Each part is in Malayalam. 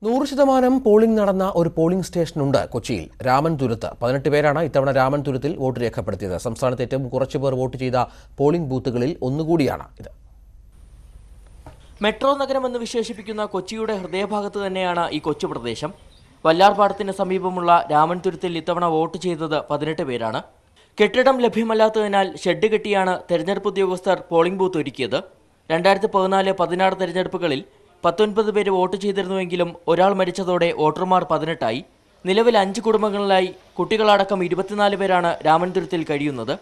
100% പോളിംഗ് നടന്ന ഒരു പോളിംഗ് സ്റ്റേഷനുണ്ട് കൊച്ചിയിൽ. രാമൻതുരത്ത് 18 പേരാണ് ഇത്തവണ രാമൻതുരത്തിൽ വോട്ട് രേഖപ്പെടുത്തിയത്. സംസ്ഥാനത്ത് ഏറ്റവും കുറച്ച് പേർ വോട്ട് ചെയ്ത പോളിംഗ് ബൂത്തുകളിൽ ഒന്നുകൂടിയാണ് ഇത്. മെട്രോ നഗരം എന്ന് വിശേഷിപ്പിക്കുന്ന കൊച്ചിയുടെ ഹൃദയഭാഗത്ത് തന്നെയാണ് ഈ കൊച്ചു പ്രദേശം. വല്ലാർപാടത്തിന് സമീപമുള്ള രാമൻതുരത്തിൽ ഇത്തവണ വോട്ട് ചെയ്തത് 18 പേരാണ്. കെട്ടിടം ലഭ്യമല്ലാത്തതിനാൽ ഷെഡ് കെട്ടിയാണ് തെരഞ്ഞെടുപ്പ് ഉദ്യോഗസ്ഥർ പോളിംഗ് ബൂത്ത് ഒരുക്കിയത്. 2014-16 തെരഞ്ഞെടുപ്പുകളിൽ 19 പേര് വോട്ട് ചെയ്തിരുന്നുവെങ്കിലും ഒരാൾ മരിച്ചതോടെ വോട്ടർമാർ 18ആയി. നിലവിൽ 5 കുടുംബങ്ങളിലായി കുട്ടികളടക്കം 24 പേരാണ് രാമൻതുരത്തിൽ കഴിയുന്നത്.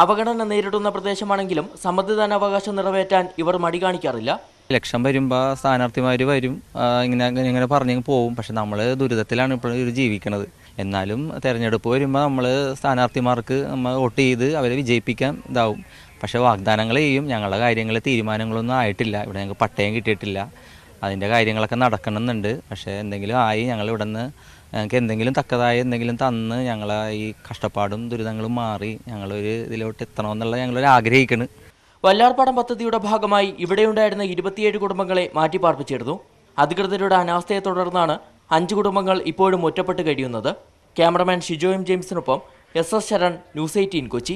അവഗണന നേരിടുന്ന പ്രദേശമാണെങ്കിലും സമ്മതിദാനാവകാശം നിറവേറ്റാൻ ഇവർ മടി കാണിക്കാറില്ല. ഇലക്ഷൻ വരുമ്പോൾ സ്ഥാനാർത്ഥിമാർ വരും, ഇങ്ങനെ പറഞ്ഞു പോകും. പക്ഷെ നമ്മൾ ദുരിതത്തിലാണ് ഇപ്പോൾ ജീവിക്കുന്നത്. എന്നാലും തെരഞ്ഞെടുപ്പ് വരുമ്പോൾ നമ്മൾ സ്ഥാനാർത്ഥിമാർക്ക് നമ്മൾ വോട്ട് ചെയ്ത് അവരെ വിജയിപ്പിക്കാൻ ഇതാവും. പക്ഷേ വാഗ്ദാനങ്ങൾ ചെയ്യും. ഞങ്ങളുടെ കാര്യങ്ങൾ തീരുമാനങ്ങളൊന്നും ആയിട്ടില്ല. ഇവിടെ ഞങ്ങൾക്ക് പട്ടയം കിട്ടിയിട്ടില്ല. അതിൻ്റെ കാര്യങ്ങളൊക്കെ നടക്കണമെന്നുണ്ട്. പക്ഷേ എന്തെങ്കിലും ആയി ഞങ്ങൾ ഇവിടെ നിന്ന് ഞങ്ങൾക്ക് എന്തെങ്കിലും തക്കതായ എന്തെങ്കിലും തന്ന് ഞങ്ങളെ ഈ കഷ്ടപ്പാടും ദുരിതങ്ങളും മാറി ഞങ്ങളൊരു ഇതിലോട്ട് എത്തണമെന്നുള്ള ഞങ്ങളൊരു ആഗ്രഹിക്കുന്നു. വല്ലാർപാടം പദ്ധതിയുടെ ഭാഗമായി ഇവിടെയുണ്ടായിരുന്ന 27 കുടുംബങ്ങളെ മാറ്റിപ്പാർപ്പിച്ചിരുന്നു. അധികൃതരുടെ അനാസ്ഥയെ തുടർന്നാണ് 5 കുടുംബങ്ങൾ ഇപ്പോഴും ഒറ്റപ്പെട്ട് കഴിയുന്നത്. ക്യാമറമാൻ ഷിജോ എം ജെയിംസിനൊപ്പം SS ശരൺ, ന്യൂസ് 18 കൊച്ചി.